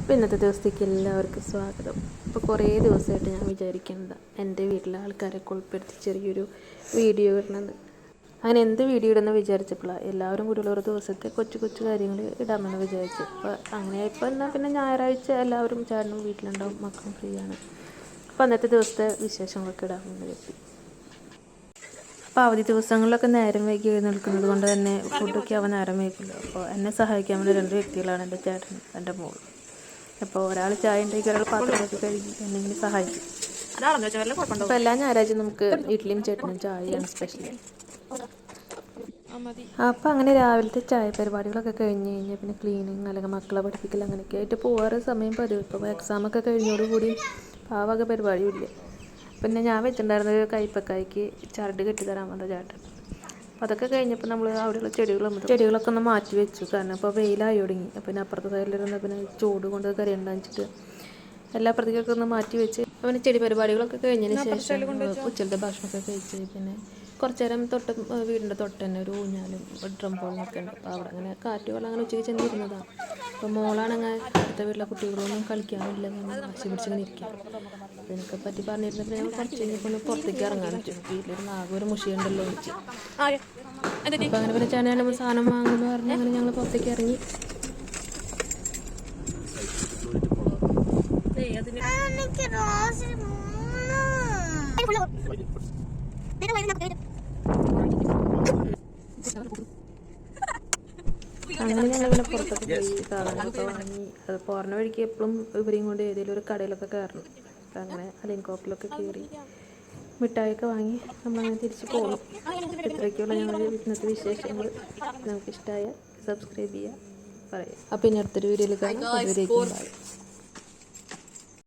അപ്പോൾ ഇന്നത്തെ ദിവസത്തേക്ക് എല്ലാവർക്കും സ്വാഗതം. അപ്പോൾ കുറേ ദിവസമായിട്ട് ഞാൻ വിചാരിക്കുന്നത് എൻ്റെ വീട്ടിലെ ആൾക്കാരൊക്കെ ഉൾപ്പെടുത്തി ചെറിയൊരു വീഡിയോ ഇടുന്നത്. അങ്ങനെ എന്ത് വീഡിയോ ഇടുന്ന വിചാരിച്ചപ്പോഴാണ് എല്ലാവരും കൂടിയുള്ള ഒരു ദിവസത്തെ കൊച്ചു കൊച്ചു കാര്യങ്ങൾ ഇടാമെന്ന് വിചാരിച്ചു. അപ്പോൾ അങ്ങനെ ഇപ്പോൾ എന്നാൽ പിന്നെ ഞായറാഴ്ച എല്ലാവരും ചേട്ടനും വീട്ടിലുണ്ടാവും, മക്കളും ഫ്രീ ആണ്. അപ്പോൾ അന്നത്തെ ദിവസത്തെ വിശേഷങ്ങളൊക്കെ ഇടാമെന്ന് കരുതി. അപ്പോൾ അവധി ദിവസങ്ങളിലൊക്കെ നേരം വൈകി എഴുന്നേൽക്കുന്നത് കൊണ്ട് തന്നെ ഫുഡൊക്കെ ആവാൻ നേരം വൈകില്ല. അപ്പോൾ എന്നെ സഹായിക്കാൻ വേണ്ടി 2 വ്യക്തികളാണ്, എൻ്റെ ചേട്ടൻ എൻ്റെ മോൾ. അപ്പോൾ ഒരാൾ ചായ ഉണ്ടാക്കി, ഒരാൾ പാത്രമൊക്കെ കഴുകി എന്തെങ്കിലും സഹായിക്കും. അപ്പോൾ എല്ലാ ഞായറാഴ്ചയും നമുക്ക് ഇഡ്ഡലിയും ചട്നിയും ചായയാണ് സ്പെഷ്യൽ. അപ്പോൾ അങ്ങനെ രാവിലത്തെ ചായ പരിപാടികളൊക്കെ കഴിഞ്ഞ് കഴിഞ്ഞാൽ പിന്നെ ക്ലീനിങ് അല്ലെങ്കിൽ മക്കളെ പഠിപ്പിക്കൽ അങ്ങനെയൊക്കെ ആയിട്ട് പോകാറ് സമയം പതിവ്. ഇപ്പോൾ എക്സാമൊക്കെ കഴിഞ്ഞോടുകൂടി ആ വക പരിപാടിയും ഇല്ല. പിന്നെ ഞാൻ വെച്ചിട്ടുണ്ടായിരുന്നൊരു കയ്പ്പക്കായ്ക്ക് ചരട് കെട്ടിത്തരാൻ വന്ന ചേട്ടൻ. അപ്പോൾ അതൊക്കെ കഴിഞ്ഞപ്പോൾ നമ്മൾ അവിടെയുള്ള ചെടികളൊക്കെ ഒന്ന് മാറ്റി വെച്ചു. കാരണം ഇപ്പോൾ വെയിലായി തുടങ്ങി. പിന്നെ അപ്പുറത്തെ സൈഡിലിരുന്ന പിന്നെ ചൂട് കൊണ്ട് കറിയുണ്ടാച്ചിട്ട് എല്ലാ പ്രതികളൊക്കെ ഒന്ന് മാറ്റി വെച്ച് പിന്നെ ചെടി പരിപാടികളൊക്കെ കഴിഞ്ഞതിന് ശേഷം ഉച്ചത്തെ ഭക്ഷണമൊക്കെ കഴിച്ച് പിന്നെ കുറച്ച് നേരം വീടിൻ്റെ തൊട്ട് തന്നെ ഒരു ഊഞ്ഞാലും ഡ്രംബോളൊക്കെ ഉണ്ട്. അപ്പോൾ അവിടെ അങ്ങനെ കാറ്റ് വെള്ളം അങ്ങനെ ഉച്ചയ്ക്ക് ചെന്നിരുന്നതാണ്. അപ്പോൾ മോളാണെങ്കിൽ അടുത്ത വീട്ടിലെ കുട്ടികളൊന്നും കളിക്കാനില്ല, വാശി പിടിച്ചിങ്ങനെ ഇരിക്കുക. അപ്പോൾ എനിക്ക് പറ്റി പറഞ്ഞിരുന്നപ്പോൾ ഞങ്ങൾ കുറച്ച് കഴിഞ്ഞപ്പോൾ ഒന്ന് പുറത്തേക്ക് ഇറങ്ങാൻ പറ്റും. വീട്ടിലിരുന്ന് ആകെ ഒരു മുഷിയുണ്ടല്ലോ വെച്ച്. അപ്പോൾ അങ്ങനെ പിന്നെ ചേട്ടൻ നമ്മൾ സാധനം വാങ്ങുമെന്ന് പറഞ്ഞ് അങ്ങനെ ഞങ്ങൾ പുറത്തേക്ക് ഇറങ്ങി. അങ്ങനെ ഞങ്ങളിങ്ങനെ പുറത്തൊക്കെ പോയി സാധനങ്ങളൊക്കെ വാങ്ങി. അത് പോരണ വഴിക്ക് എപ്പോഴും ഇവരെയും കൊണ്ട് ഏതെങ്കിലും ഒരു കടയിലൊക്കെ കയറണം. അപ്പം അങ്ങനെ അലിൻകോപ്പിലൊക്കെ കയറി മിഠായിയൊക്കെ വാങ്ങി നമ്മളങ്ങനെ തിരിച്ച് പോകും. ഇത്രയൊക്കെയുള്ള ഞങ്ങളുടെ ഇന്നത്തെ വിശേഷങ്ങൾ. നമുക്കിഷ്ടമായ സബ്സ്ക്രൈബ് ചെയ്യുക, പറയാം. അപ്പം ഇനി അടുത്തൊരു വീഡിയോയിൽ കാണാം.